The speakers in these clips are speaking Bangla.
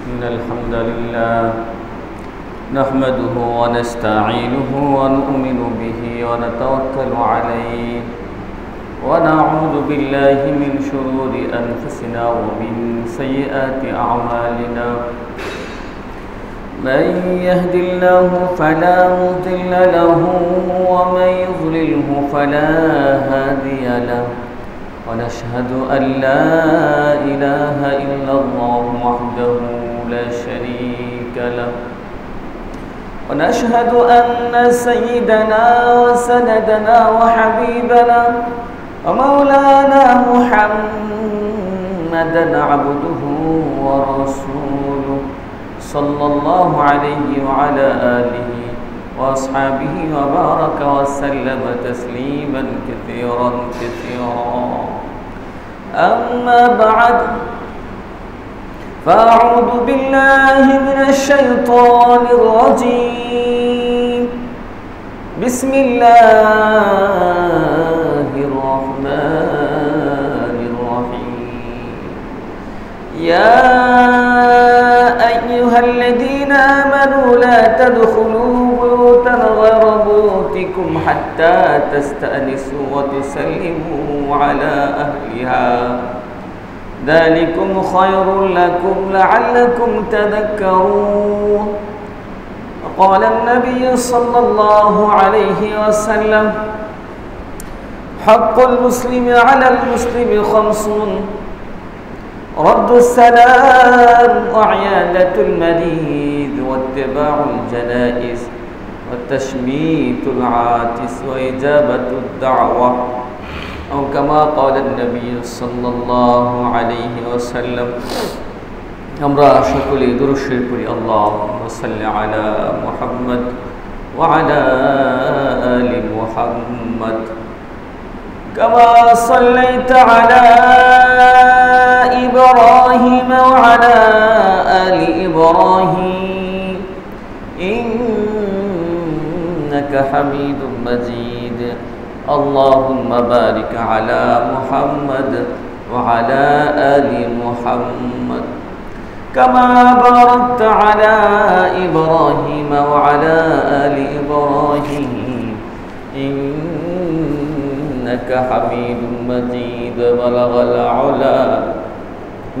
إن الحمد لله نحمده ونستعينه ونؤمن به ونتوكل عليه ونعوذ بالله من شرور أنفسنا ومن سيئات أعمالنا من يهد الله فلا مضل له ومن يضلله فلا هادي له ونشهد أن لا إله إلا الله وحده لا شريك له ونشهد أن سيدنا وسندنا وحبيبنا ومولانا محمدا عبده ورسوله صلى الله عليه وعلى آله وأصحابه وبارك وسلم تسليما كثيرا أما بعد فأعوذ بالله من الشيطان الرجيم بسم الله الرحمن الرحيم يا أيها الذين آمنوا لا تدخلوا بيوتا غير بيوتكم حتى تستأنسوا وتسلموا على أهلها ذلكم خير لكم لعلكم تذكرون. قال النبي صلى الله عليه وسلم حق المسلم على المسلم خمس رد السلام وعيادة المريض واتباع الجنائز والتشميت العاطس وإجابة الدعوة أو كما قال النبي صلى الله عليه وسلم. আমরা সকলে দুরূদ শরীফ পড়ি আল্লাহুম্মা সাল্লি আলা মুহাম্মদ ওয়া আলা আলি মুহাম্মদ কামা সাল্লাইতা আলা إبراهيم وعلى آل إبراهيم إنك حميد مجيد. اللهم بارك على محمد وعلى آل محمد كما باركت على إبراهيم وعلى آل إبراهيم إنك حميد مجيد. بلغ العلا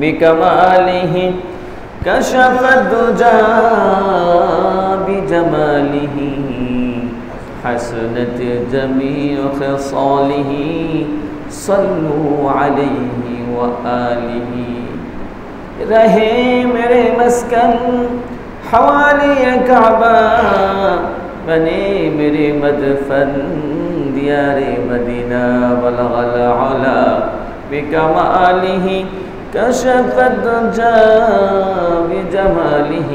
بكماله كشف الدجى بجماله حسنت جميع خصاله صلوا عليه وآله. رہے میرے مسکن حوالی کعبہ بنے میرے مدفن دیار مدینہ. بلغ العلا بکمالہ كشف الدجى بجماله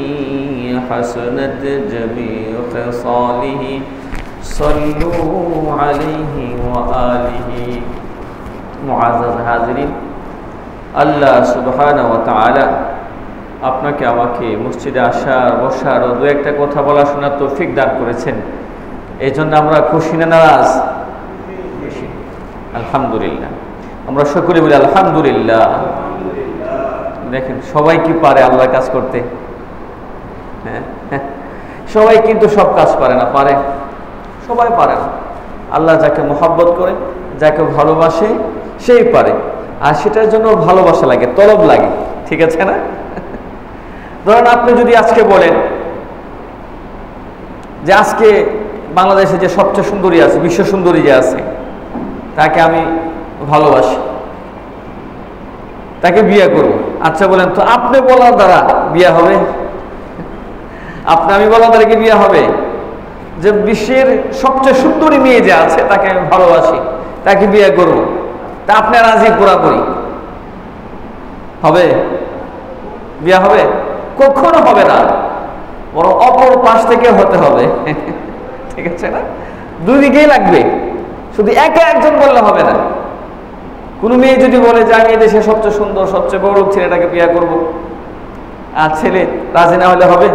حسنت جميع خصاله صلوا عليه وآله. মুআজ্জাজ হাজিরিন, আল্লাহ সুবহানাহু ওয়া তাআলা আপনাকে আমাকে মসজিদে আসার বসার ও দু একটা কথা বলা শোনার তৌফিক দান করেছেন। এই জন্য আমরা খুশি না নারাজ? খুশি, আলহামদুলিল্লাহ। আমরা সকলে বলি আলহামদুলিল্লাহ। দেখেন সবাই কি পারে আল্লাহর কাজ করতে? হ্যাঁ, সবাই কিন্তু সব কাজ পারে না। পারে? সবাই পারে না। আল্লাহ যাকে মহব্বত করে, যাকে ভালোবাসে সেই পারে। আর সেটার জন্য ভালোবাসা লাগে, তলব লাগে, ঠিক আছে না? ধরেন আপনি যদি আজকে বলেন যে আজকে বাংলাদেশে যে সবচেয়ে সুন্দরী আছে, বিশ্ব সুন্দরী যে আছে, তাকে আমি ভালোবাসি, তাকে বিয়ে করব। আচ্ছা বলেন তো, আপনি বলার দ্বারা বিয়ে হবে? আমি বলার দ্বারা কি বিয়ে হবে? যে বিশ্বের সবচেয়ে সুন্দরী মেয়ে যে আছে তাকে আমি ভালোবাসি, তাকে বিয়ে করব, তা আপনি রাজি পুরাপুরি হবে? বিয়ে হবে? কখনো হবে না, বরং অপর পাশ থেকে হতে হবে, ঠিক আছে না? দুই দিকেই লাগবে, শুধু একা একজন বললে হবে না। কোনো মেয়ে যদি বলে যে আমি এদেশে সবচেয়ে সুন্দর সবচেয়ে বড় ছেলেটাকে বিয়ে করব, আর ছেলে রাজি না হলে হবে?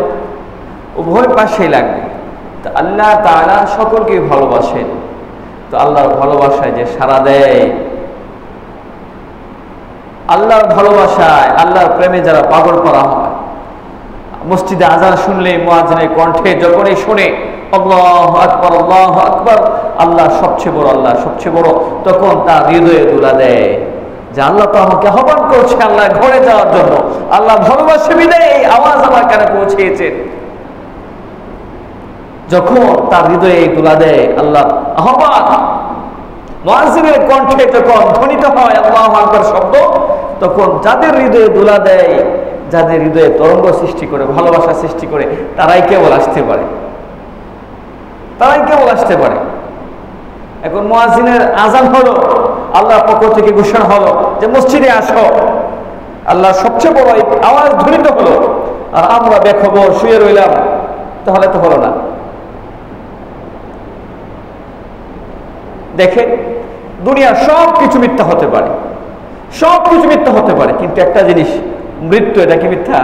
উভয় পাশেই লাগবে। তো আল্লাহ তাআলা সকলকেই ভালোবাসেন। তো আল্লাহর ভালোবাসায় যে সাড়া দেয়, আল্লাহর ভালোবাসায় আল্লাহর প্রেমে যারা পাগল করা হয়, মসজিদে আজান শুনলে মুয়াজ্জিনের কণ্ঠে যখনই শুনে আল্লাহু আকবার আল্লাহু আকবার, আল্লাহ সবচেয়ে বড়, আল্লাহ সবচেয়ে বড়, তখন তার হৃদয়ে দোলা দেয় যে আল্লাহ তো আমাকে আহ্বান করছে আল্লাহ ঘরে যাওয়ার জন্য, আল্লাহ ভালোবাসে বিদায় এই আওয়াজ আমার কানে পৌঁছেছেন। যখন তার হৃদয়ে দোলা দেয় আল্লাহ আহ্বান, মুয়াজ্জিনের কণ্ঠে যখন ধ্বনিত হয় আল্লাহু আকবার শব্দ, তখন যাদের হৃদয়ে দোলা দেয়, যাদের হৃদয়ে তরঙ্গ সৃষ্টি করে, ভালোবাসা সৃষ্টি করে, তারাই কেবল আসতে পারে, তারাই কেবল আসতে পারে। এখন মুয়াজ্জিনের আজান হলো, আল্লাহর পক্ষ থেকে ঘোষণা হলো যে মসজিদে আসো, আল্লাহ সবচেয়ে বড় আওয়াজ ধ্বনিত হলো, আর আমরা বেখবর শুয়ে রইলাম, তাহলে তো হলো না। দেখেন, দুনিয়ার সব কিছু মিথ্যা হতে পারে, সব কিছু মিথ্যা হতে পারে, কিন্তু একটা জিনিস, মৃত্যু, এটা কি মিথ্যা?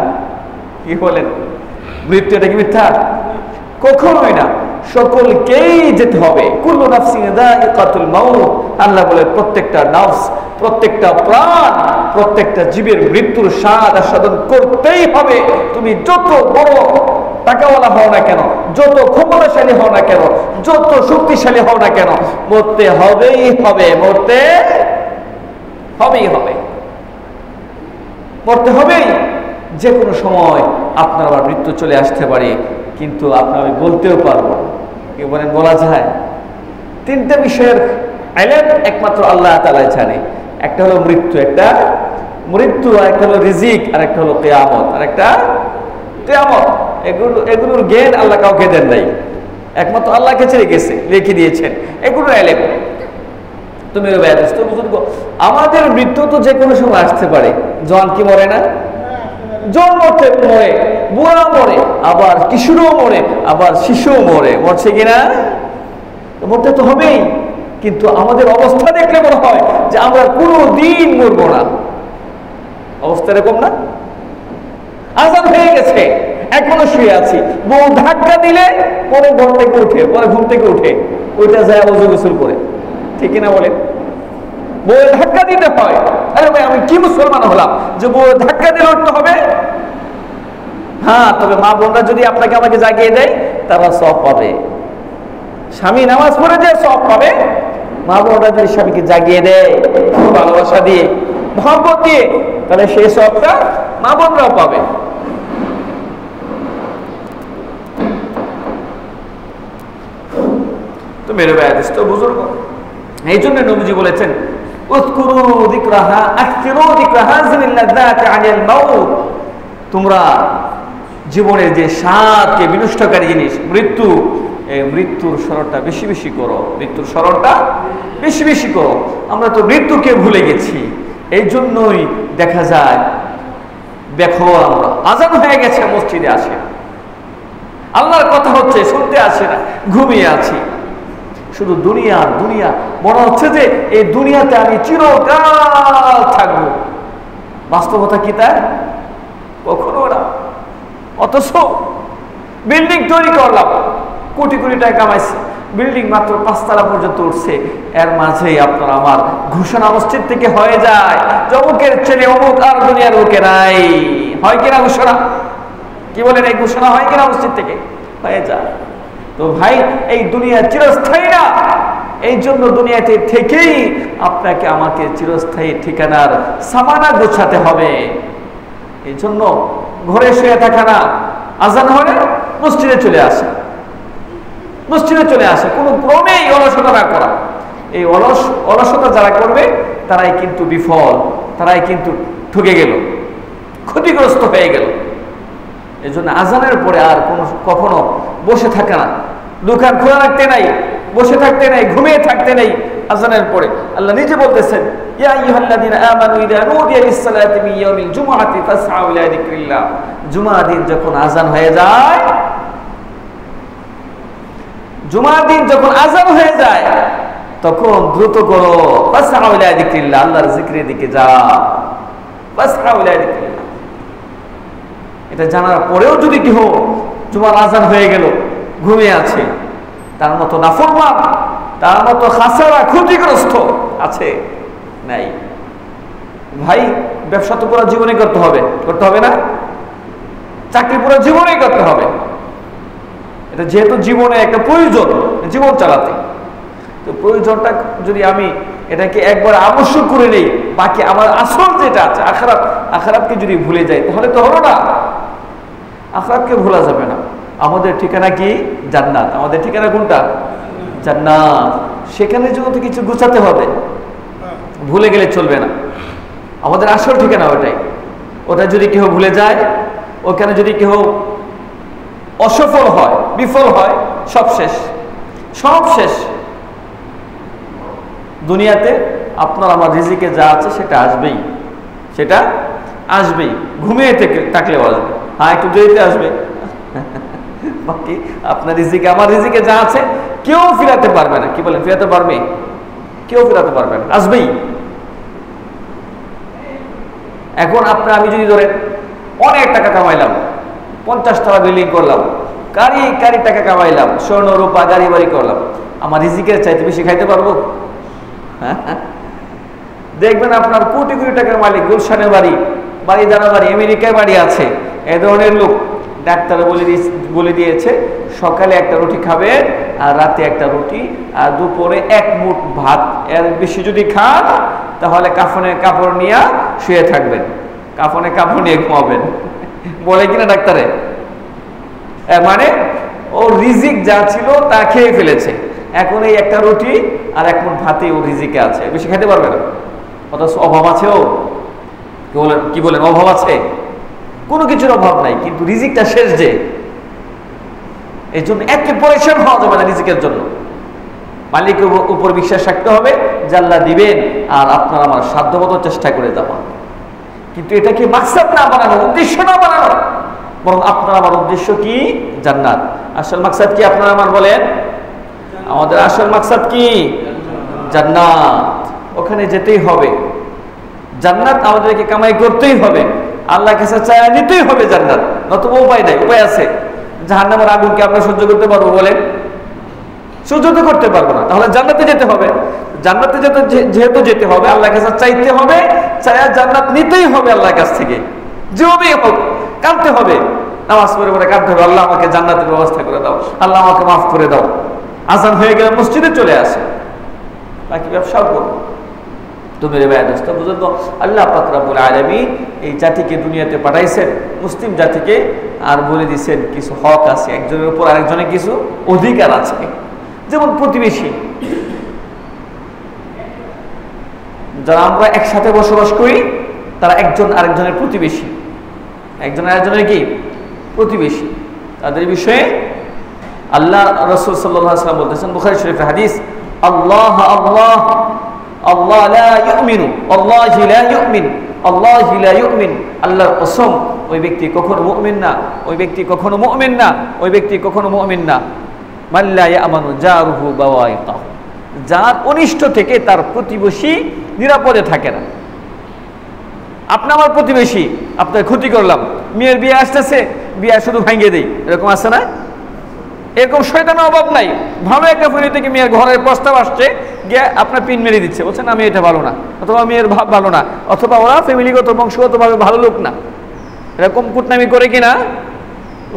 কি বলেন, মৃত্যু এটা কি মিথ্যা? কখনোই না। সকলকেই যেতে হবে, কুল্লু নাফসিন যায়িকাতুল মাউত। আল্লাহ বলে প্রত্যেকটা নফস, প্রত্যেকটা প্রাণ, প্রত্যেকটা জীবের মৃত্যুর স্বাদ আস্বাদন করতেই হবে। তুমি যত বড় টাকাওয়ালা হও না কেন, যত ক্ষমতাশালী হও না কেন, যত শক্তিশালী হও না কেন, মরতে হবেই হবে, মরতে হবেই হবে, মরতে হবেই। যে কোনো সময় আপনার আবার মৃত্যু চলে আসতে পারে, কিন্তু আপনার আমি বলতেও পারবো না। কি বলেন, বলা যায়? তিনটা বিষয়ের ইলম একমাত্র আল্লাহ তাআলা জানে। একটা হলো মৃত্যু, একটা মৃত্যু, আর একটা হলো রিজিক, আর একটা হলো কিয়ামত, আর একটা কিয়ামত। এগুলোর জ্ঞান আল্লাহ কাউকে দেন নাই, একমাত্র আল্লাহকে ছেড়ে গেছে, লিখে দিয়েছেন এগুলোর ইলম। তুমি বুজুর্গ, আমাদের মৃত্যু তো যে কোনো সময় আসতে পারে। জওয়ান কি মরে না? জন্ম মরে, বুড়া মরে, আবার কিশোরও মরে, আবার শিশুও মরে, মরছে কিনা? মরতে তো হবেই, কিন্তু আমাদের অবস্থা দেখলে মনে হয় যে আমরা কোনো দিন মরবো না। অবস্থা এরকম না? আজান হয়ে গেছে, এখনো শুয়ে আছি, বউ ধাক্কা দিলে পরে ঘর থেকে উঠে, পরে ঘুম থেকে উঠে ওইটা যায় ওযু গোসল করে, ঠিক কিনা বলেন? বউয়ের ধাক্কা দিতে হয়। আরে ভাই, আমি কি মুসলমান হলাম যে বউয়ের ধাক্কা দিলে উঠতে হবে? হ্যাঁ, তবে মা বোনরা যদি আপনাকে আমাকে জাগিয়ে দেয়, তারা সওয়াব পাবে। স্বামী নামাজ পড়ে যে সওয়াব পাবে, মা বোনরা যদি স্বামীকে জাগিয়ে দেয় ভালোবাসা দিয়ে, মহব্বত দিয়ে, তাহলে সেই সওয়াবটা মা বোনরাও পাবে। তো মেরে ভাই, তো বুজুর্গ, এই জন্য নবীজি বলেছেন তোমরা জীবনের যে স্বাদকে বিনষ্টকারী জিনিস মৃত্যু, এই মৃত্যুর স্মরণটা বেশি বেশি করো, মৃত্যুর স্মরণটা বেশি বেশি করো। আমরা তো মৃত্যুকে ভুলে গেছি, এই জন্যই দেখা যায় দেখো আমরা আজান হয়ে গেছে, মসজিদে আসে, আল্লাহর কথা হচ্ছে শুনতে আসে না, ঘুমিয়ে আছি। শুধু দুনিয়া দুনিয়া, মনে হচ্ছে যে এই দুনিয়াতে আমি চিরকাল থাকবো। বাস্তবতা কি তাই? কখনো না। অথচ বিল্ডিং তৈরি করলাম, কোটি কোটি টাকা কামাইছি, বিল্ডিং মাত্র 5 তলা পর্যন্ত উঠছে, এর মাঝেই আপনার আমার ঘোষণা মসজিদ থেকে হয়ে যায় অমুকের ছেলে অমুক আর দুনিয়ার বুকে নাই। হয় কিনা ঘোষণা? কি বলেন, এই ঘোষণা হয় কিনা মসজিদ থেকে? হয়ে যায়। তো ভাই, এই দুনিয়া চিরস্থায়ী না, এই জন্য দুনিয়াতে থেকেই আপনাকে আমাকে চিরস্থায়ী ঠিকানার সামানা গোছাতে হবে। এই জন্য ঘরে শুয়ে থাকা না, আজান হলে মসজিদে চলে আসে, মসজিদে চলে আসে, কোনো ক্রমেই অলসতা না করা। এই অলসতা যারা করবে তারাই কিন্তু বিফল, তারাই কিন্তু ঠকে গেল, ক্ষতিগ্রস্ত হয়ে গেল। এই জন্য আজানের পরে আর কখনো বসে থাকে না, দোকান খোলা রাখতে নাই, বসে থাকতে নাই, ঘুমিয়ে থাকতে নাই। আজানের পরে আল্লাহ নিজে বলতেছেন, ইয়া আইয়ুহাল্লাযীনা আমানু ইযা নুদিয়া লিস-সালাতি মিন ইয়াউমিল জুমআতি ফাসআউ ইলা যিকরিল্লাহ। জুমার দিন যখন আজান হয়ে যায়, জুমার দিন যখন আজান হয়ে যায়, তখন দ্রুত করো, ফাসআউ ইলা যিকরিল্লাহ, আল্লাহর জিকিরের দিকে যাও, ফাসআউ ইলা যিকরিল্লাহ। এটা জানার পরেও যদি কেউ জুমার আজান হয়ে গেল ঘুমিয়ে আছে, তার মতো নাফরমান, তার মতো খাসারা ক্ষতিগ্রস্ত আছে নাই। ভাই, ব্যবসা তো পুরো জীবনে করতে হবে, করতে হবে না? চাকরি পুরো জীবনেই করতে হবে, এটা যেহেতু জীবনে একটা প্রয়োজন জীবন চালাতে। তো প্রয়োজনটা যদি আমি এটাকে একবার আবশ্যক করে নেই, বাকি আমার আসল যেটা আছে আখিরাত, আখিরাতকে যদি ভুলে যাই তাহলে তো হলো না। আখিরাতকে ভোলা যাবে না। আমাদের ঠিকানা কি? জান্নাত। আমাদের ঠিকানা কোনটা? জান্নাত। সেখানে যদি কিছু গুছাতে হবে, ভুলে গেলে চলবে না। আমাদের আসল ঠিকানা ওটাই। ওটা যদি কেউ ভুলে যায়, ওখানে যদি কেউ অসফল হয়, বিফল হয়, সব শেষ, সব শেষ। দুনিয়াতে আপনার আমার রিজিকে যা আছে সেটা আসবেই, সেটা আসবেই, ঘুমিয়ে থাকলেও আসবে, হ্যাঁ একটু দেরিতে আসবে। বাকি আপনার রিজিকে আমার রিজিকে যা আছে কেউ ফিরাতে পারবে না। কি বলেন, ফিরাতে পারবে? কেউ ফিরাতে পারবে না, আসবেই। এখন আমি যদি ধরেন অনেক টাকা কামাইলাম, 50 তলা বিল্ডিং করলাম, কারি টাকা কামাইলাম, স্বর্ণ রূপা গাড়ি বাড়ি করলাম, আমার রিজিকের চাইতে বেশি খাইতে পারবো? দেখবেন আপনার কোটি কোটি টাকার মালিক, গুলশানের বাড়ি জানা বাড়ি, আমেরিকায় বাড়ি আছে, এ ধরনের লোক ডাক্তার বলে দিয়েছে সকালে একটা রুটি খাবে, আর রাতে একটা রুটি, আর দুপুরে 1 মুঠ ভাত। এর বেশি যদি খান তাহলে কাফনে কাপড় নিয়ে শুয়ে থাকবেন, কাফনে কাপড় নিয়ে ঘুমাবেন। বলে কিনা ডাক্তারে? মানে ও রিজিক যা ছিল তা খেয়ে ফেলেছে, এখন এই একটা রুটি আর 1 মুঠ ভাতে ও রিজিকে আছে, বেশি খেতে পারবে না। অথচ অভাব আছে, ও কি বলেন অভাব আছে? কোনো কিছুর অভাব নাই, কিন্তু রিজিকটা শেষ যে, এই জন্য একে পরিশ্রম হওয়া যাবে না রিজিকের জন্য। মালিকের উপর বিশ্বাস রাখতে হবে যে আল্লাহ দিবেন, আর আপনার আমার সাধ্যমতো চেষ্টা করে যাওয়া। কিন্তু এটাকে মাকসাদ না বানানো, উদ্দেশ্য না বানানো, বরং আপনার আমার উদ্দেশ্য কি? জান্নাত। আসল মাকসাদ কি আপনার আমার? বলেন, আমাদের আসল মাকসাদ কি? জান্নাত। ওখানে যেতেই হবে, জান্নাত আমাদেরকে কামাই করতেই হবে, আল্লাহর কাছে চায়া নিতেই হবে জান্নাত, নতুবা উপায় নাই। উপায় আছে? জাহান্নামের আগুনকে আমরা সহ্য করতে পারবো? বলেন, সহ্য তো করতে পারবো না। তাহলে জান্নাতে যেতে হবে। জান্নাতে যেহেতু যেতে হবে, আল্লাহর কাছে চাইতে হবে, চায়া জান্নাত নিতেই হবে আল্লাহর কাছ থেকে, যেভাবেই হোক কাঁদতে হবে, নামাজ পড়ে কাঁদতে হবে, আল্লাহ আমাকে জান্নাতের ব্যবস্থা করে দাও, আল্লাহ আমাকে মাফ করে দাও। আজান হয়ে গেলে মসজিদে চলে আসে, বাকি ব্যবসাও করবো। তো মেরে ভাই দোস্ত বুঝুন, আল্লাহ পাক রব্বুল আলামিন এই জাতিকে দুনিয়াতে পাঠাইছেন, মুসলিম জাতিকে, আর বলে দিয়েছেন কিছু হক আছে, একজনের উপর আরেকজনের কিছু অধিকার আছে। যেমন প্রতিবেশী, যারা আমরা একসাথে বসবাস করি তারা একজন আরেকজনের প্রতিবেশী, একজন আরেকজনের কি প্রতিবেশী। তাদের বিষয়ে আল্লাহ রাসূল সাল্লাল্লাহু আলাইহি ওয়াসাল্লাম বলতেছেন, বুখারী শরীফের হাদিস, আল্লাহ আল্লাহ আল্লাহ লা ইউমিনু, আল্লাহি লা ইউমিন, আল্লাহি লা ইউমিন, আল্লাহর কসম ওই ব্যক্তি কখনো মুমিন না, ওই ব্যক্তি কখনো মুমিন না, ওই ব্যক্তি কখনো মুমিন না। মান লা ইয়ামানু জারুহু বাওয়াইকাহু, যার অনিষ্ট থেকে তার প্রতিবেশী নিরাপদে থাকে না। আপনি আমার প্রতিবেশী, আপনার ক্ষতি করলাম, মেয়ের বিয়ে আসতেছে, বিয়ে শুধু ভাঙিয়ে দেই, এরকম আছে না? এরকম শয়তানের অভাব নাই। ভালো একটা ফ্যামিলি থেকে মেয়ের ঘরের প্রস্তাব আসছে, গিয়ে আপনার পিন মেরে দিচ্ছে, বলছেন আমি এটা ভালো না, অথবা মেয়ের ভাব ভালো না, অথবা ওরা ফ্যামিলিগত বংশগতভাবে ভালো লোক না, এরকম কুটনামি করে কিনা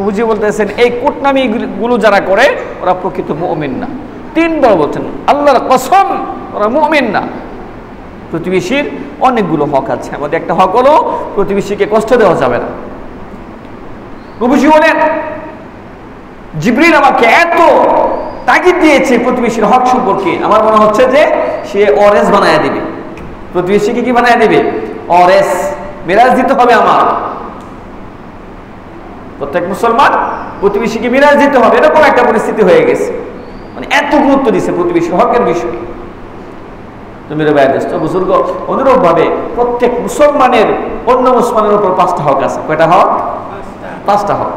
বুঝিয়ে বলতেছেন, এই কুটনামি গুলো যারা করে ওরা প্রকৃত মুমিন না। 3 বার বলছেন আল্লাহর কসম, ওরা মুমিন না। প্রতিবেশীর অনেকগুলো হক আছে, আমাদের একটা হক হলো প্রতিবেশীকে কষ্ট দেওয়া যাবে না। প্রভুজি বলেন, জিবরিল আমাকে এত তাগিদ দিয়েছে প্রতিবেশীর হক সম্পর্কে, আমার মনে হচ্ছে যে সে অরেস বানায় দিবে। প্রতিবেশীকে কি বানায় দিবে? অরেস, মিরাজ দিতে হবে আমার। প্রত্যেক মুসলমান প্রতিবেশীকে মিরাজ দিতে হবে, এরকম একটা পরিস্থিতি হয়ে গেছে। মানে এত গুরুত্ব দিচ্ছে প্রতিবেশীর হকের বিষয়ে। তুমি বুজুর্গ, অনুরূপ ভাবে প্রত্যেক মুসলমানের অন্য মুসলমানের উপর 5টা হক আছে। কয়টা হক? 5টা হক।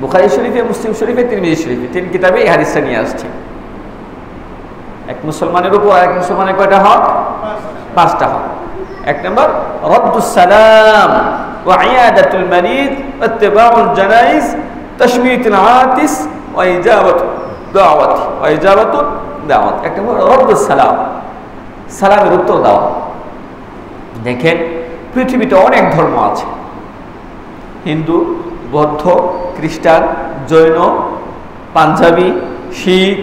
বুখারী শরীফে, মুসলিম শরীফে, তিরমিজি শরীফে, 3 কিতাবে এই হাদিসটা নিয়ে আসছে। এক মুসলমানের উপর আরেক মুসলমানের কয়টা হক? 5টা হক। 1 নম্বর রদ্দুস সালাম ওয়া ইয়াদাতুল মারিদ ওয়া ইত্তিবাউল জানাইজ তাশমিতুল আতিস ওয়া ইজাবাতু দাওয়াতি ওয়া ইজাবাতু দাওয়াত। 1 নম্বর রদ্দুস সালাম, সালামের উত্তর দেওয়া। দেখেন পৃথিবীতে অনেক ধর্ম আছে, হিন্দু, বৌদ্ধ, খ্রিস্টান, জৈন, পাঞ্জাবি, শিখ,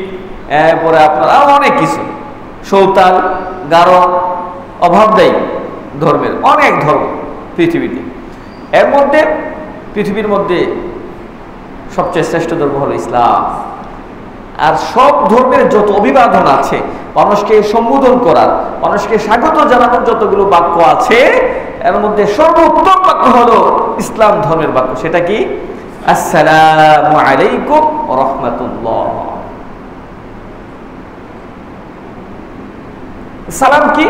এরপরে আপনার আরো অনেক কিছু, সৌতাল, গারো, অভাব দেয় ধর্মের, অনেক ধর্ম পৃথিবীতে। এর মধ্যে পৃথিবীর মধ্যে সবচেয়ে শ্রেষ্ঠ ধর্ম হলো ইসলাম। আর সব ধর্মের যত অভিবাদন আছে, মানুষকে সম্বোধন করার, মানুষকে স্বাগত জানানোর যতগুলো বাক্য আছে, এর মধ্যে সর্বোত্তম বাক্য হলো ইসলাম ধর্মের বাক্য। সেটা কি? আসসালামু আলাইকুম ওয়া রাহমাতুল্লাহ। সালাম কি?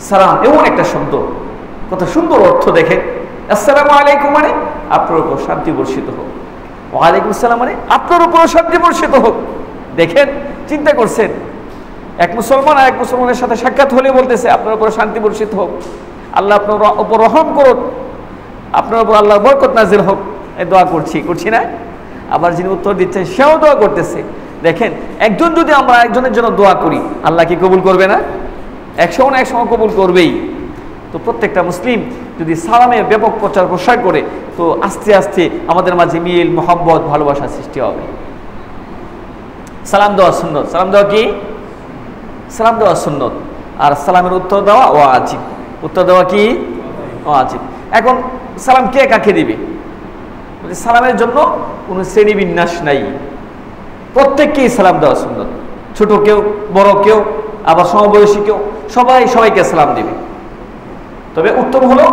সালাম এমন একটা শব্দ, কত সুন্দর অর্থ দেখেন। আসসালামু আলাইকুম মানে আপনার উপর শান্তি বর্ষিত হোক, ওয়ালাইকুম আসসালাম মানে আপনার উপর শান্তি বর্ষিত হোক। দেখেন, চিন্তা করছেন, এক মুসলমান আর এক মুসলমানের সাথে সাক্ষাৎ হলে বলতেছে আপনার উপর শান্তি বর্ষিত হোক, আল্লাহ আপনার উপর রহম করুন, আপনার উপর আল্লাহর বরকত নাজিল হোক, এই দোয়া করছি না? আবার যিনি উত্তর দিচ্ছেন সেও দোয়া করতেছে। দেখেন, একজন যদি আমরা একজনের জন্য দোয়া করি, আল্লাহ কি কবুল করবে না? 100 না 100 কবুল করবেই। তো প্রত্যেকটা মুসলিম যদি সালামের ব্যাপক প্রচার প্রসার করে, তো আস্তে আস্তে আমাদের মাঝে মিল, মহব্বত, ভালোবাসা সৃষ্টি হবে। সালাম দেওয়া সুন্নত। সালাম দেওয়া কি? সালাম দেওয়া সুন্নত। আর সালামের উত্তর দেওয়া ওয়াজিব। উত্তর দেওয়া কি? ওয়াজিব। এখন সালাম কে কাকে দিবে? সালামের জন্য কোনো শ্রেণী বিন্যাস নাই, প্রত্যেককেই সালাম দেওয়া সুন্নত। ছোট কেউ, বড় কেউ, আবার সমবয়সী কেউ, সবাইকে সালাম দিবে। তবে উত্তম হলো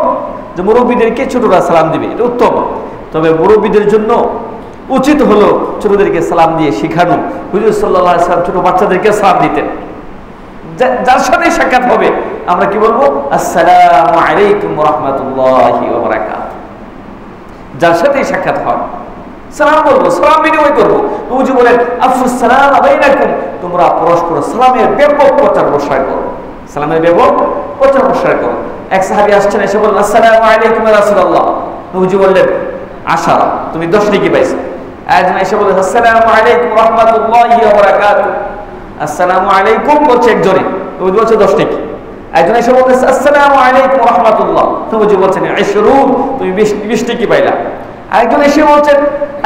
যে মুরব্বীদেরকে ছোটরা সালাম দিবে, এটা উত্তম। তবে মুরব্বীদের জন্য উচিত হলো ছোটদেরকে সালাম দিয়ে শিখানো। হুজুর সাল্লাল্লাহু আলাইহি ওয়াসাল্লাম ছোট বাচ্চাদেরকে সালাম দিতেন। যার সাথে সাক্ষাৎ হবে আমরা কি বলবো? আসসালামু আলাইকুম ওয়া রাহমাতুল্লাহি ওয়া বারাকাতুহু। যার সাথে সাক্ষাৎ হয় সালাম বলবো, সালাম বিনিময় করবো। হুজুর বলেন আফসুস সালাম বাইনাকুম, তোমরা পরস্পর সালামের ব্যাপক প্রচার প্রসার করো, সালামের ব্যাপক প্রচার প্রসার করো। এক সাহাবী আসছেন, এসে বললেন আসসালামু আলাইকুম ইয়া রাসূলুল্লাহ। নবীজি বললেন আশারা, তুমি 10 নেকি পাইছো। একজন এসে বললেন আসসালামু আলাইকুম ওয়া রাহমাতুল্লাহি ওয়া বারাকাতুহু। আসসালামু আলাইকুম বলছে একজনে, নবীজি বলছে 10 নেকি। একজন এসে বলতেছে আসসালামু আলাইকুম ওয়া রাহমাতুল্লাহ, নবীজি বলছেন 20, তুমি 20 নেকি পাইলা। আরেকজন এসে বলছেন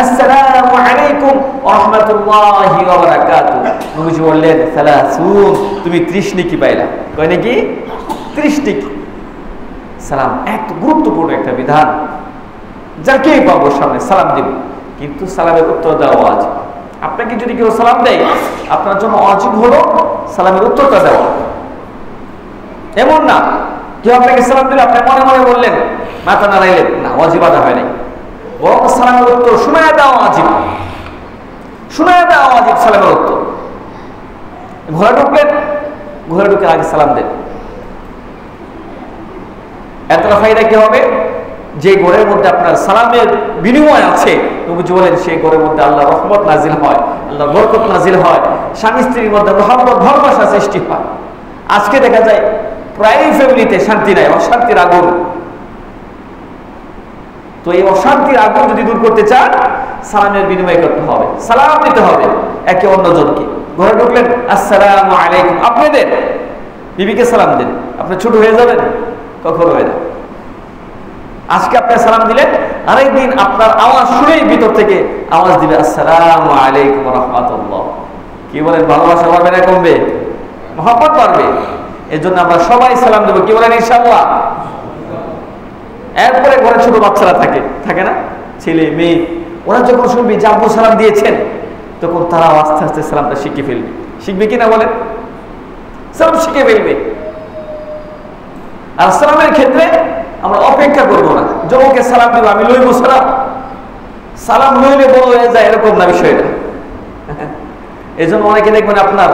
আসসালামু আলাইকুম ওয়া রাহমাতুল্লাহি ওয়া বারাকাতুহু, নবীজি বললেন 30, তুমি 30 নেকি পাইলা। কয় নাকি? 30 নেকি। সালাম এক গুরুত্বপূর্ণ একটা বিধান, যাকেই পাবো সামনে সালাম দিব, কিন্তু সালামের উত্তর দেওয়া ওয়াজিব। আপনাকে যদি কেউ সালাম দেয়, আপনার জন্য ওয়াজিব হলো সালামের উত্তরটা দেওয়া। এমন না কেউ আপনাকে সালাম দিলে আপনি মনে মনে বললেন, মাথা নাড়াইলেন, না, ওয়াজিব আদা হয় নাই। বরং সালামের উত্তর শোনায় দেওয়া ওয়াজিব, শোনায় দেওয়া ওয়াজিব সালামের উত্তর। ঘরে ঢুকলেন, ঘরে ঢুকে আগে সালাম দেন। এতটা ফায়দা কি হবে? যে ঘরের মধ্যে আপনার সালামের বিনিময় আছে, নবীজি বলেন সেই ঘরের মধ্যে আল্লাহ রহমত নাজিল হয়, আল্লাহ বরকত নাজিল হয়, স্বামী স্ত্রীর মধ্যে মহব্বত, ভালোবাসা সৃষ্টি হয়। আজকে দেখা যায় প্রায় ফ্যামিলিতে শান্তি নাই, অশান্তির আগুন। তো এই অশান্তির আগুন যদি দূর করতে চান, সালামের বিনিময় করতে হবে, সালাম দিতে হবে একে অন্যজনকে। ঘরে ঢুকলেন আসসালামু আলাইকুম, আপনি দেন, বিবিকে সালাম দেন। আপনি ছোট হয়ে যাবেন? কখনো হয় না। আজকে আপনি সালাম দিলেন, আরেকদিন আপনার আওয়াজ শুনেই ভিতর থেকে আওয়াজ দিবে আসসালামু আলাইকুম ওয়া রাহমাতুল্লাহ। কি বলেন, ভালোবাসা বাড়বে না কমবে? মহব্বত বাড়বে। এই জন্য আমরা সবাই সালাম দেবো, কি বলেন ইনশাআল্লাহ। এরপরে ঘরে ছোট বাচ্চারা থাকে না, ছেলে মেয়ে, ওরা যখন শুনবে যে আব্বু সালাম দিয়েছেন, তখন তারা আস্তে আস্তে সালামটা শিখে ফেলবে। শিখবে কিনা বলেন? সালাম শিখে ফেলবে। আর সালামের ক্ষেত্রে আমরা অপেক্ষা করবো না, যুবককে সালাম দিব, আমি লইব সালাম, সালাম লইলে বড় হয়ে যায়, এরকম না বিষয়টা। এই জন্য অনেকে দেখবেন আপনার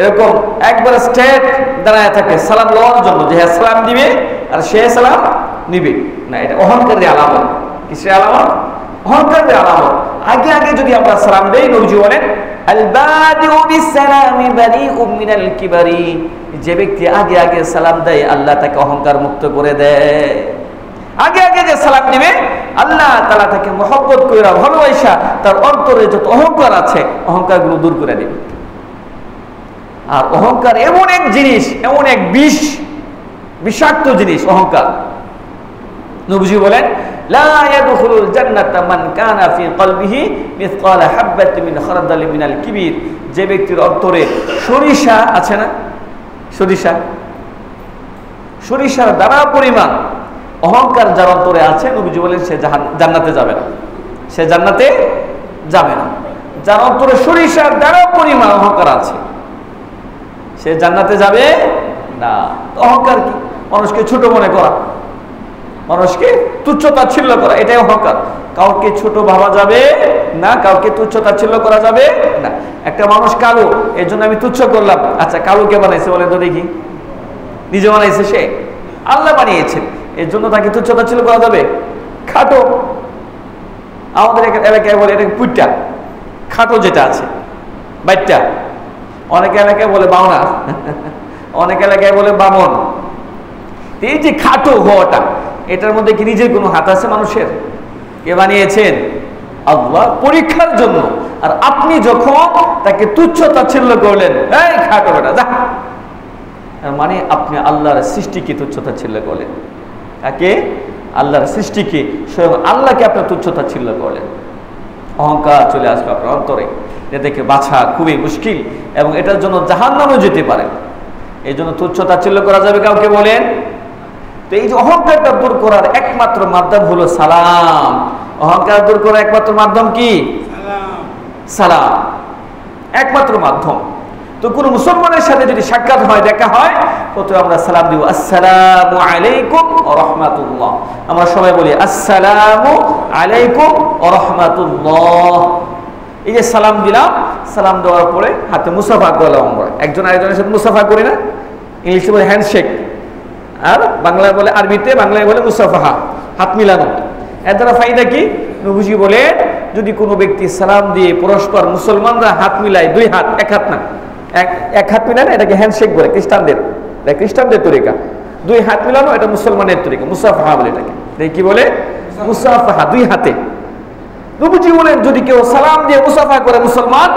এরকম একবারে স্ট্রেট দাঁড়ায় থাকে সালাম লওয়ার জন্য, যে হ্যাঁ সালাম দিবে আর সে সালাম নিবে না। এটা অহংকারের আলামত। কিসের আলামত? অহংকারের আলামত। আগে আগে যদি আমরা সালাম দেই, নবীজি বলেন আল বাদিউ বিসসালামি বাদিউম মিনাল কিবারি, যে ব্যক্তি আগে আগে সালাম দেয় আল্লাহ তাকে অহংকার মুক্ত করে দেয়। আগে আগে যে সালাম দিবে আল্লাহ তাআলা তাকে মহব্বত কইরা, ভালোবাসা, তার অন্তরে যত অহংকার আছে অহংকারগুলো দূর করে দিবে। আর অহংকার এমন এক জিনিস, এমন এক বিষাক্ত জিনিস অহংকার। নবীজি বলেন, লা ইয়াদখুলুল জান্নাতা মান কানা ফি কলবিহি মিসকালা হাববাতিন মিন খারদালিন মিনাল কিবির। যে ব্যক্তির অন্তরে সরিষা আছে না, সরিষার দানা পরিমাণ অহংকার যার অন্তরে আছে, নবীজি বলেন সে জান্নাতে যাবে না, সে জান্নাতে যাবে না। যার অন্তরে সরিষার দানা পরিমাণ অহংকার আছে, সে জান্নাতে যাবে না। অহংকার কি? মানুষকে ছোট মনে করা, মানুষকে তুচ্ছ-তাচ্ছিল্য করা, এটাই অহংকার। কাউকে ছোট ভাবা যাবে না, কাউকে তুচ্ছ-তাচ্ছিল্য করা যাবে না। একটা মানুষ কালো, এর জন্য আমি তুচ্ছ করলাম, আচ্ছা কালো কে বানাইছে বলে তো দেখি? নিজে বানাইছে সে? আল্লাহ বানিয়েছেন, এর জন্য তাকে তুচ্ছ-তাচ্ছিল্য করা যাবে? খাটো, আমাদের এলাকায় বলে এটাকে পুইটা, খাটো যেটা আছে বাইটটা, অনেক এলাকায় বলে বাউনা, অনেক এলাকায় বলে বামন। এই যে খাটো হওয়াটা, এটার মধ্যে কি নিজের কোনো হাত আছে মানুষের? কে বানিয়েছেন? আল্লাহ, পরীক্ষার জন্য। আর আপনি যখন তাকে তুচ্ছ-তাচ্ছিল্য করলেন, এই খাটো বেটা যা, মানে আপনি আল্লাহর সৃষ্টিকে তুচ্ছ-তাচ্ছিল্য করলেন। তাকে, আল্লাহর সৃষ্টিকে, স্বয়ং আল্লাহকে আপনার তুচ্ছ-তাচ্ছিল্য করলেন। অহংকার চলে আসবে আপনার অন্তরে, এ থেকে বাঁচা খুবই মুশকিল এবং এটার জন্য জাহান্নামেও যেতে পারে। এই জন্য তুচ্ছ-তাচ্ছিল্য করা যাবে কাউকে বলেন? তো এই যে অহংকারটা দূর করার একমাত্র মাধ্যম হলো সালাম। অহংকার দূর করার একমাত্র মাধ্যম কি? সালাম, একমাত্র মাধ্যম। তো কোন মুসলমানের সাথে যদি সাক্ষাৎ হয়, দেখা হয়, প্রথমে আমরা সালাম দিব, আসসালামু আলাইকুম ওয়া রাহমাতুল্লাহ। আমরা সবাই বলি আসসালামু আলাইকুম ওয়া রাহমাতুল্লাহ। এই যে সালাম দিলাম, সালাম দেওয়ার পরে হাতে মুসাফা করলাম। আমরা একজন আরেকজনের সাথে মুসাফা করি না? ইংলিশে বলে হ্যান্ডশেক, আর বাংলায় বলে, আরবিতে বাংলায় বলে মুসাফাহা, হাত মিলানো। এর দ্বারা ফায়দা কি? নবীজি বলে, যদি কোনো ব্যক্তি সালাম দিয়ে পরস্পর মুসলমানরা হাত মিলায়, দুই হাত, এক হাত না, এক হাত মিলায় না, এটাকে হ্যান্ডশেক বলে, খ্রিস্টানদের তরিকা। দুই হাত মিলানো এটা মুসলমানের তরিকা, মুসাফাহা বলে এটাকে। কি বলে? মুসাফাহা, দুই হাতে। নবীজি বলেন, যদি কেউ সালাম দিয়ে মুসাফা করে মুসলমান,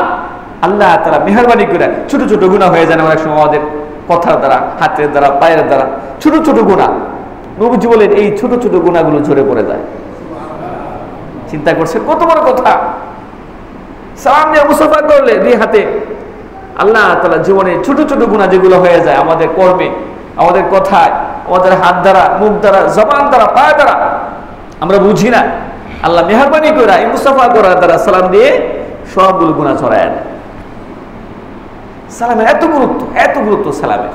আল্লাহ তাআলা মেহেরবানি করে ছোট ছোট গুনাহ হয়ে যায় অনেক সময় আমাদের কথার দ্বারা, হাতের দ্বারা, পায়ের দ্বারা, ছোট ছোট গুনাহ। নবীজি বলেন এই ছোট ছোট গুনাহগুলো ঝরে পড়ে যায়। চিন্তা করছে কত বড় কথা! সালাম দিয়ে মুসাফা করলে দুই হাতে, আল্লাহ তাআলা জীবনে ছোট ছোট গুনাহ যেগুলো হয়ে যায় আমাদের কর্মে, আমাদের কথায়, আমাদের হাত দ্বারা, মুখ দ্বারা, জবান দ্বারা, পায়ের দ্বারা, আমরা বুঝি না, আল্লাহ মেহেরবানি করে এই মুসাফা করার দ্বারা সালাম দিয়ে সবগুলো গুনাহ ছড়ায় আনে। সালামের এত গুরুত্ব সালামের।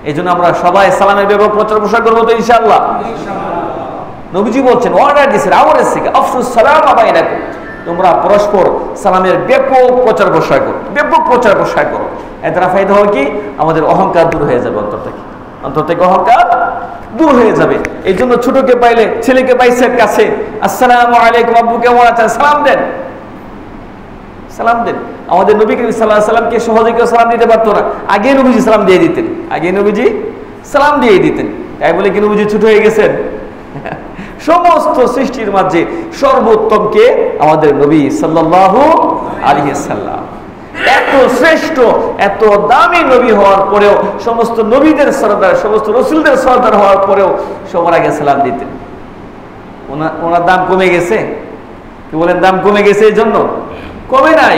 এই জন্য আমরা সবাই সালামের ব্যাপক প্রচার প্রসার করবো তো ইনশাআল্লাহ। নবীজি বলছেন, অর্ডার দিয়েছেন, আমাদের থেকে আফসুস সালাম বাইনাকুম, তোমরা পরস্পর সালামের ব্যাপক প্রচার প্রসার করো, ব্যাপক প্রচার প্রসার করো। এর দ্বারা ফায়দা হয় কি? আমাদের অহংকার দূর হয়ে যাবে, অন্তর থেকে অহংকার দূর হয়ে যাবে। এই জন্য ছোটকে পাইলে, ছেলেকে পাইছেন কাছে, আসসালামু আলাইকুম, আব্বু কেমন আছেন, সালাম দেন, সালাম দেন। আমাদের নবী করিম সাল্লাল্লাহু আলাইহি সাল্লামকে সহজে কেউ সালাম দিতে পারতো না, আগে নবীজি সালাম দিয়ে দিতেন, তাই বলে কি নবীজি ছোট হয়ে গেছেন? সমস্ত সৃষ্টির মাঝে সর্বোত্তমকে আমাদের নবী সাল্লাল্লাহু আলাইহি সাল্লাম, এত শ্রেষ্ঠ, এত দামি নবী হওয়ার পরেও, সমস্ত নবীদের সরদার, সমস্ত রাসূলদের সরদার হওয়ার পরেও সবার আগে সালাম দিতেন। ওনার দাম কমে গেছে? কি বলেন, দাম কমে গেছে? এই জন্য কমে নাই।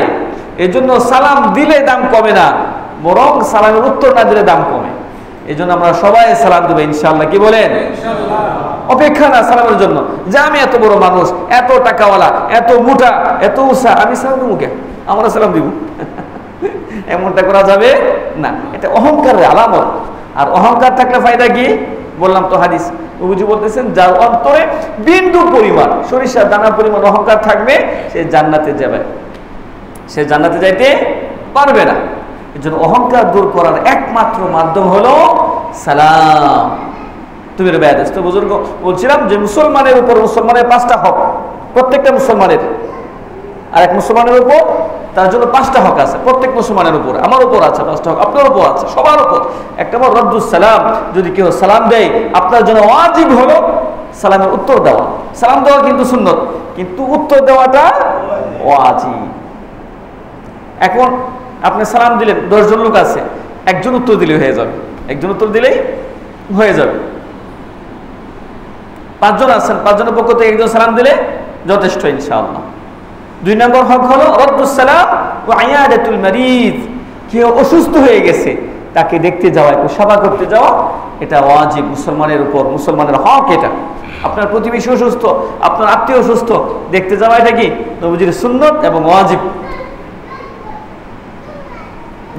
এই জন্য সালাম দিলে দাম কমে না, বরং সালামের উত্তর না দিলে দাম কমে। এই জন্য আমরা সবাই সালাম দেবো ইনশাআল্লাহ। কি বলেন? অপেক্ষা না সালামের জন্য, যে আমি এত বড় মানুষ, এত টাকাওয়ালা, এত মোটা, এত উষা, আমি সালাম দেবো কে? আমরা সালাম দিব, এমনটা করা যাবে না। এটা অহংকারের আলামত। আর অহংকার থাকলে ফায়দা কি? বললাম তো হাদিস, নবীজি বলতেছেন, যার অন্তরে বিন্দু পরিমাণ, সরিষার দানা পরিমাণ অহংকার থাকবে, সে জান্নাতে যাবে, সে জান্নাতে যাইতে পারবে না। এই জন্য অহংকার দূর করার একমাত্র মাধ্যম হলো সালাম। তুমি বেয়াদস্ত বুজুর্গ বলছিলাম যে মুসলমানের উপর, মুসলমানের 5টা হক, প্রত্যেকটা মুসলমানের, আর এক মুসলমানের উপর তার জন্য 5টা হক আছে। প্রত্যেক মুসলমানের উপর, আমার উপর আছে 5টা হক, আপনার উপর আছে, সবার উপর। একটা হলো রদ্দুস সালাম, যদি কেউ সালাম দেয় আপনার জন্য ওয়াজিব হলো সালামের উত্তর দেওয়া। সালাম দেওয়া কিন্তু সুন্নত, কিন্তু উত্তর দেওয়াটা ওয়াজিব। এখন আপনি সালাম দিলেন, 10 জন লোক আছে, একজন উত্তর দিলেই হয়ে যাবে, একজন উত্তর দিলেই হয়ে যাবে। 5 জন আছেন, 5 জনের পক্ষ থেকে একজন সালাম দিলে যথেষ্ট ইনশাআল্লাহ। 2 নম্বর হক হলো রদ্দুস সালাম ওয়া ইয়াদাতুল মারিদ, কেউ অসুস্থ হয়ে গেছে তাকে দেখতে যাওয়া, একটু সেবা করতে যাওয়া, এটা ওয়াজিব মুসলমানের উপর, মুসলমানের হক এটা। আপনার প্রতিবেশী অসুস্থ, আপনার আত্মীয় অসুস্থ, দেখতে যাওয়া এটা কি নবীজির সুন্নত এবং ওয়াজিব।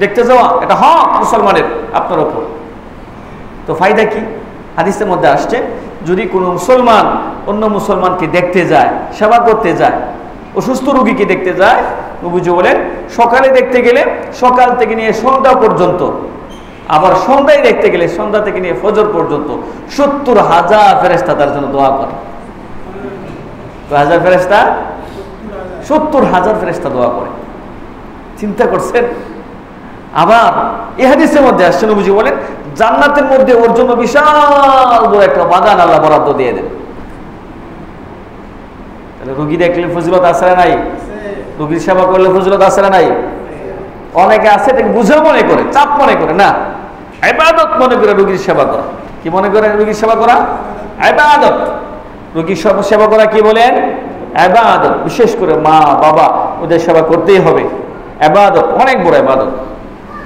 দেখতে যাওয়া এটা হক মুসলমানের আপনার উপর। তো ফায়দা কি? হাদিসের মধ্যে আসছে, যদি কোনো মুসলমান অন্য মুসলমানকে দেখতে যায়, সেবা করতে যায়, অসুস্থ রোগীকে দেখতে যায়, নবীজি বলেন সকালে দেখতে গেলে সকাল থেকে নিয়ে সন্ধ্যা পর্যন্ত, আবার সন্ধ্যায় দেখতে গেলে সন্ধ্যা থেকে নিয়ে ফজর পর্যন্ত 70,000 ফেরেশতা তার জন্য দোয়া করে। 1000 ফেরেশতা, 70,000 ফেরেশতা দোয়া করে। চিন্তা করছেন? আবার এই হাদিসের মধ্যে আসছে, নবীজি বলেন জান্নাতের মধ্যে ওর জন্য বিশাল বড় একটা বাগান আল্লাহ বরাদ্দ দিয়ে দেন। তাহলে রোগী দেখলে ফজিলত আছে না নাই? রোগীর সেবা করলে ফজিলত আছে না নাই? অনেকে আছে এটাকে বুঝা মনে করে, চাপ মনে করে, না, ইবাদত মনে করে রোগীর সেবা করা। কি মনে করে রোগীর সেবা করা? ইবাদত। রোগীর সেবা করা কি বলেন? ইবাদত। বিশেষ করে মা বাবা ওদের সেবা করতেই হবে, ইবাদত, অনেক বড় ইবাদত।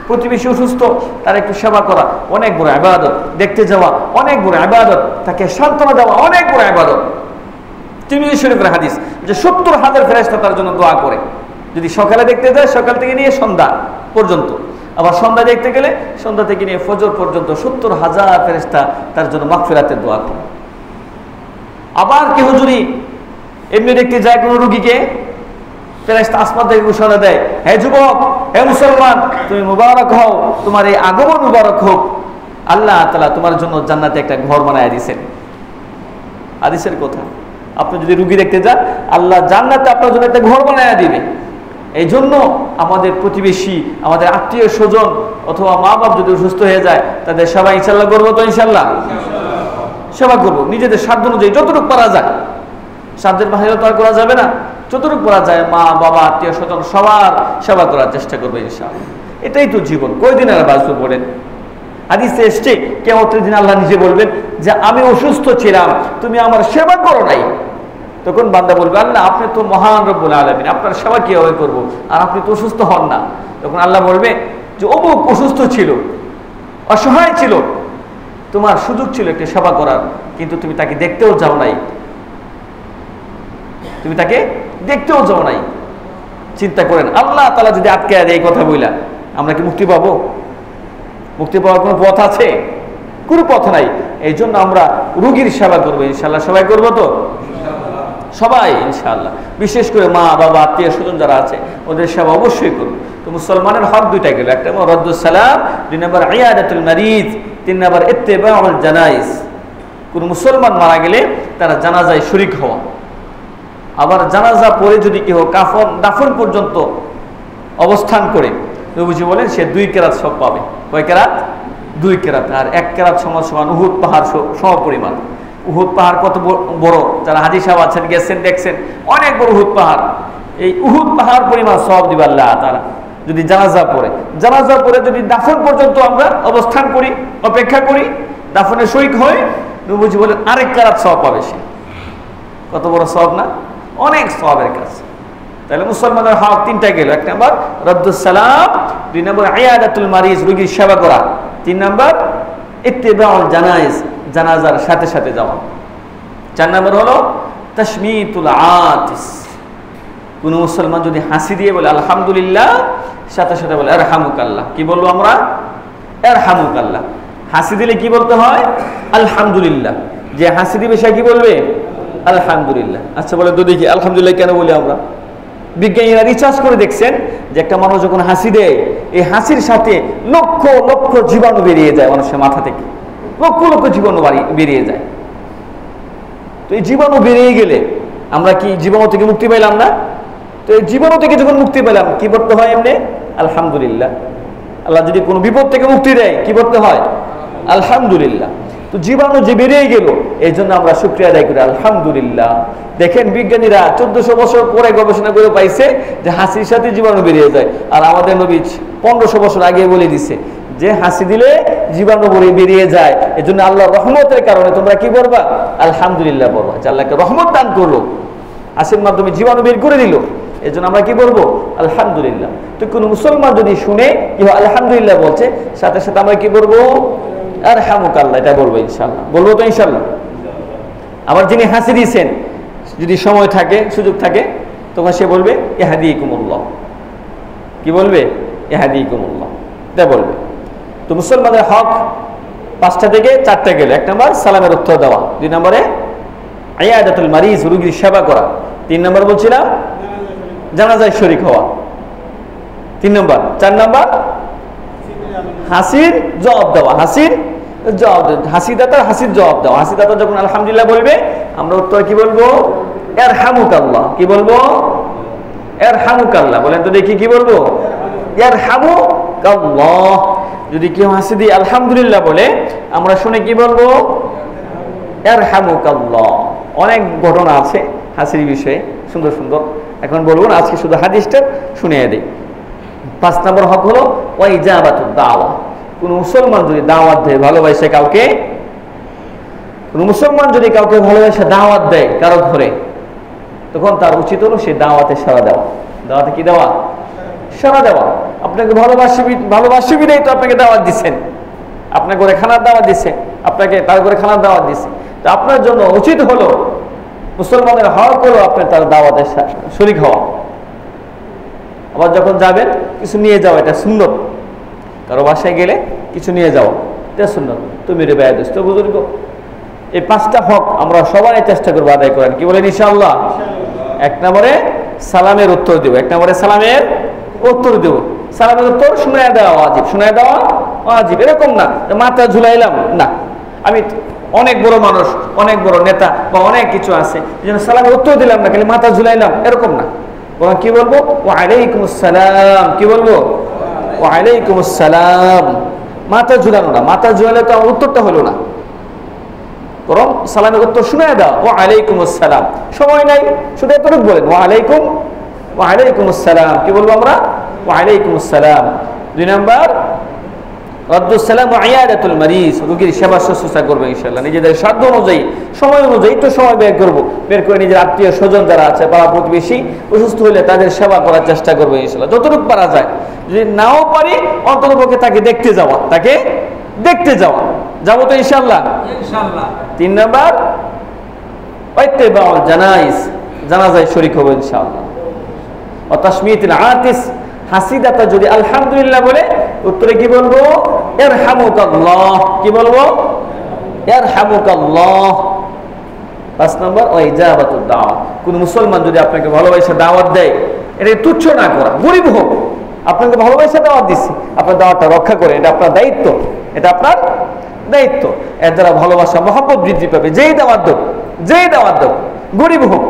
প্রতিবেশী অসুস্থ, তার একটু সেবা করা অনেক বড় ইবাদত। দেখতে যাওয়া অনেক বড় ইবাদত। তাকে সান্ত্বনা দেওয়া অনেক বড় ইবাদত। তিরমিজি শরীফের হাদিস যে 70,000 ফেরেশতা তার জন্য দোয়া করে। যদি সকালে দেখতে যায় সকাল থেকে নিয়ে সন্ধ্যা পর্যন্ত, আবার সন্ধ্যা দেখতে গেলে সন্ধ্যা থেকে নিয়ে ফজর পর্যন্ত 70,000 ফেরেশতা তার জন্য মাগফিরাতের দোয়া করে। আবার কেউ যদি এমনি দেখতে যায় কোনো রোগীকে, ফেরেশতা আসমান থেকে ঘোষণা দেয়, হে যুবক, হে মুসলমান, তুমি মুবারক হও, তোমার এই আগমন মুবারক হোক, আল্লাহ তাআলা তোমার জন্য জান্নাতে একটা ঘর বানায় দিয়েছেন। হাদিসের কথা। আপনি যদি রোগী দেখতে যান, আল্লাহ জান্নাতে আপনার জন্য একটা ঘর বানায় দিবে। এই জন্য আমাদের প্রতিবেশী, আমাদের আত্মীয় স্বজন অথবা মা বাপ যদি অসুস্থ হয়ে যায়, তাদের সেবা ইনশাল্লাহ করবো তো? ইনশাল্লাহ সেবা করবো, নিজেদের সাধ্য অনুযায়ী যতটুকু করা যায়। সাধ্যের বাইরে তো আর করা যাবে না, যতটুকু করা যায় মা বাবা আত্মীয় স্বজন সবার সেবা করার চেষ্টা করবো ইনশাআল্লাহ। এটাই তো জীবন, কয়দিন আর বাঁচবো বলেন? হাদিসে এসছে কিয়ামতের দিন আল্লাহ নিজে বলবেন যে আমি অসুস্থ ছিলাম, তুমি আমার সেবা করো নাই। তখন বান্দা বলবে, আল্লাহ আপনি তো মহান রব্বুল আলামিন, আপনার সেবা কিভাবে করবো, আর আপনি তো অসুস্থ হন না। তখন আল্লাহ বলবে যে অমুক অসুস্থ ছিল, অসহায় ছিল, তোমার সুযোগ ছিল একটি সেবা করার, কিন্তু তুমি তাকে দেখতেও যাও নাই, তুমি তাকে দেখতেও যাও নাই। চিন্তা করেন, আল্লাহ তাআলা যদি আটকে দেয় এই কথা বইলা, আমরা কি মুক্তি পাবো? মুক্তি পাওয়ার কোনো পথ আছে? কোনো পথ নাই। এই জন্য আমরা রোগীর সেবা করবো ইনশাআল্লাহ। সবাই করবো তো? সবাই ইনশাআল্লাহ। বিশেষ করে মা বাবা আত্মীয় স্বজন যারা আছে ওদের সেবা অবশ্যই করবো। তো মুসলমানের হক দুইটা গেল, একটা রদ্দুস সালাম, 2 নম্বর ইয়াদাতুল মারিদ, 3 নম্বর ইত্তিবাউল জানাইজ। কোন মুসলমান মারা গেলে তারা জানাজায় শরীক হওয়া। আবার জানাজা পড়ে যদি কেউ কাফন দাফন পর্যন্ত অবস্থান করে, নবীজি বলেন সে 2 কেরাত সব পাবে। কয় কেরাত? 2 কেরাত। আর 1 কেরাত সমান উহুদ পাহাড় সমপরিমাণ। উহুদ পাহাড় কত বড়, যারা হাজী সাহেব আছেন, গেছেন, দেখছেন, অনেক বড় উহুদ পাহাড়। এই উহুদ পাহাড় পরিমাণ সওয়াব দিবে আল্লাহ তাআলা যদি জানাজা পড়ে। জানাজা পড়ে যদি দাফন পর্যন্ত আমরা অবস্থান করি, অপেক্ষা করি, দাফনের শরীক হয়, নবীজি বলেন আরেক কেরাত সওয়াব পাবে সে। কত বড় সওয়াব না? অনেক সওয়াবের কাজ। তাহলে মুসলমানের হক 3টা গেল। 1 নম্বর রদ্দুস সালাম, 2 নম্বর ইয়াদাতুল মারিজ, রোগীর সেবা করা, 3 নম্বর ইত্তিবাউল জানাইজ, জানাজার সাথে সাথে যাওয়া। 4 নম্বর হলো তাশমিতুল আতিস। কোন মুসলমান যদি হাসি দিয়ে বলে আলহামদুলিল্লাহ, সাথে সাথে বলে আরহামুকাল্লাহ। কি বলবো আমরা? আরহামুকাল্লাহ। হাসি দিলে কি বলতে হয়? আলহামদুলিল্লাহ। যে হাসি দিবে সে কি বলবে? আলহামদুলিল্লাহ। আচ্ছা বলে তো দেখি আলহামদুলিল্লাহ কেন বলি আমরা? বিজ্ঞানীরা রিসার্চ করে দেখছেন যে একটা মানুষ যখন হাসি দেয়, এই হাসির সাথে লক্ষ লক্ষ জীবাণু বেরিয়ে যায় মানুষের মাথা থেকে, লক্ষ লক্ষ জীবাণু বেরিয়ে যায়। তো এই জীবাণু বেরিয়ে গেলে আমরা কি জীবাণু থেকে মুক্তি পেলাম না? তো এই জীবাণু থেকে যখন মুক্তি পেলাম কি করতে হয়? এমনি আলহামদুলিল্লাহ। আল্লাহ যদি কোনো বিপদ থেকে মুক্তি দেয় কি করতে হয়? আলহামদুলিল্লাহ। তো জীবাণু যে বেরিয়ে গেল, এই জন্য আমরা শুকরিয়া আদায় করি আলহামদুলিল্লাহ। দেখেন বিজ্ঞানীরা 1400 বছর পরে গবেষণা করে পাইছে যে হাসির সাথে জীবাণু বেরিয়ে যায়। আর আমাদের নবী 1500 বছর আগে বলে দিছে যে হাসি দিলে জীবাণু বেরিয়ে যায়, এজন্য আল্লাহর রহমতের কারণে তোমরা কি করবা? আলহামদুলিল্লাহ বলবা, যে আল্লাহকে রহমত দান করলো, হাসির মাধ্যমে জীবাণু বের করে দিল, এজন্য আমরা কি বলবো? আলহামদুলিল্লাহ। তো কোনো মুসলমান যদি শুনে কি আলহামদুলিল্লাহ বলছে, সাথে সাথে আমরা কি বলবো? আরহামুকাল্লাহ, এটা বলবো ইনশাআল্লাহ। বলবো তো ইনশাআল্লাহ? আবার যিনি হাসি দিয়েছেন, যদি সময় থাকে, সুযোগ থাকে, তখন সে বলবে ইয়াহদিকুমুল্লাহ। কি বলবে? ইয়াহদিকুমুল্লাহ, এটা বলবে। তো মুসলমানের হক 5টা থেকে 4টা গেল। 1 নম্বর সালামের উত্তর দেওয়া, 2 নম্বরে ইয়াদাতুল মারিজ, রোগীর সেবা করা, 3 নম্বর বলছিলাম জানাজায় শরীক হওয়া, 3 নম্বর। 4 নম্বর হাসির জবাব দেওয়া, হাসির জবাব, হাসিদাতার হাসির জবাব দেওয়া। হাসিদাতা যখন আলহামদুলিল্লাহ বলবে, আমরা উত্তর কি বলবো? ইয়ারহামুকাল্লাহ। কি বলবো? ইয়ারহামুকাল্লাহ। বলেন তো দেখি কি বলবো? ইয়ারহামুকাল্লাহ। যদি কেউ হাসি দিয়ে আলহামদুলিল্লাহ বলে, আমরা শুনে কি বলবো? ইয়ারহামুকাল্লাহ। অনেক ঘটনা আছে হাসির বিষয়ে, সুন্দর সুন্দর, এখন বলবো না, আজকে শুধু হাদিসটা শুনিয়ে দিই। 5 নম্বর হক হলো ওয়াইজাবাতুদ দাওয়া। কোন মুসলমান যদি দাওয়াত দেয়, ভালোবাসে কাউকে, কোন মুসলমান যদি কাউকে ভালোবাসে দাওয়াত দেয় কারো ঘরে, তখন তার উচিত হলো সে দাওয়াতে সাড়া দেওয়া। দাওয়াতে কি দেওয়া? সাড়া দেওয়া। আপনাকে ভালোবাসি বিধায় তো আপনাকে দাওয়াত দিচ্ছেন, আপনার ঘরে খানার দাওয়াত দিচ্ছে, আপনাকে তার ঘরে খানার দাওয়াত দিচ্ছে, তো আপনার জন্য উচিত হলো, মুসলমানের হক হলো আপনার তার দাওয়াতে শরীক হওয়া। আবার যখন যাবেন কিছু নিয়ে যাওয়া, এটা সুন্নত। কারো বাসায় গেলে কিছু নিয়ে যাওয়া, এটা সুন্নত। তুমি রে ভাই দোস্ত বুজুর্গ, এই 5টা হক আমরা সবাই চেষ্টা করবো আদায় করেন। কি বলেন ইনশাআল্লাহ? 1 নম্বরে সালামের উত্তর দেব, 1 নম্বরে সালামের উত্তর দেব। সালামের উত্তর শুনায় দেওয়া ওয়াজিব, শুনায় দেওয়া ওয়াজিব। এরকম না মাথা ঝুলাইলাম না, আমি অনেক বড় মানুষ, অনেক বড় নেতা বা অনেক কিছু আছে, এই জন্য সালামের উত্তর দিলাম না, খালি মাথা ঝুলাইলাম, এরকম না। বরং কি বলবো? ওয়ালাইকুমুস সালাম। কি বলবো? ওয়ালাইকুমুস সালাম। মাথা ঝুলানো না, মাথা ঝুলালে তো আমার উত্তরটা হলো না, বরং সালামের উত্তর শুনে দাও, ওয়ালাইকুমুস সালাম। সময় নাই, শুধু এতটুকু বলেন ওয়ালাইকুমুস সালাম। কি বলবো আমরা? ওয়ালাইকুমুস সালাম। 2 নম্বর রাদ্দুস সালাম ওয়া ইয়াদাতুল মারিজ, রোগীর সেবা শুশ্রূষা করবে ইনশাআল্লাহ। নিজেদের সাধ্য অনুযায়ী, সময় অনুযায়ী একটু সময় বের করে নিজের আত্মীয় স্বজন যারা আছে, পাড়া প্রতিবেশী অসুস্থ হলে তাদের সেবা করার চেষ্টা করবে ইনশাআল্লাহ, যতটুকু পারা যায়। যদি নাও পারি, অন্ততপক্ষে তাকে দেখতে যাওয়া, যাবো তো ইনশাআল্লাহ? 3 নম্বর ইত্তিবাউল জানাইজ, জানাজায় শরীক হবো ইনশাআল্লাহ। ওয়া তাশমিতুল আতিস, হাসিদাতা যদি আলহামদুলিল্লাহ বলে, উত্তরে কি বলবো? ইয়ারহামুকাল্লাহ। কি বলবো? ইয়ারহামুকাল্লাহ। 5 নম্বর ওয়াইজাবাতুদ দাওয়া। কোন মুসলমান যদি আপনাকে ভালোবাসা দাওয়াত দেয়, এটা তুচ্ছ না করা, গরিব হোক, আপনাকে ভালোবাসা দাওয়াত দিচ্ছে, আপনার দাওয়াতটা রক্ষা করে, এটা আপনার দায়িত্ব, এটা আপনার দায়িত্ব। এর দ্বারা ভালোবাসা মহব্বত বৃদ্ধি পাবে। যেই দাওয়াত দেব, গরিব হোক,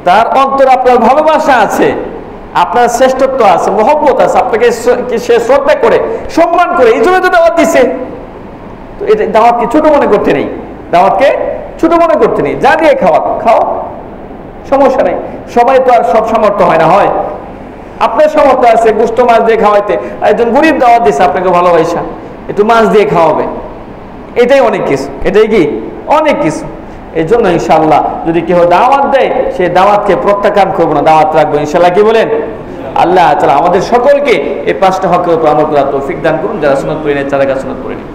তার অন্তরে আপনার ভালোবাসা আছে, আপনার শ্রেষ্ঠত্ব আছে, মহব্বত আছে, আপনাকে সে শ্রদ্ধা করে, সম্মান করে, এই জন্য তো দাওয়াত দিচ্ছে। তো এটা দাওয়াতকে ছোট মনে করতে নেই, যা দিয়ে খাও, সমস্যা নেই। সবাই তো আর সব সামর্থ্য হয় না, হয় আপনার সামর্থ্য আছে গোস্ত মাছ দিয়ে খাওয়াইতে, একজন গরিব দাওয়াত দিচ্ছে আপনাকে ভালোবাসা, একটু মাছ দিয়ে খাওয়াবে, এটাই অনেক কিছু, এটাই কি অনেক কিছু। এই জন্য ইনশাআল্লাহ যদি কেউ দাওয়াত দেয়, সেই দাওয়াতকে প্রত্যাখ্যান করবো না, দাওয়াত রাখবো ইনশাআল্লাহ। কি বলেন? আল্লাহ তাআলা আমাদের সকলকে এই 5টা হকের উপর আমল করার তৌফিক দান করুন। যারা সুন্নাত পড়ে নেয়, তারা সুন্নাত পড়ে নিন।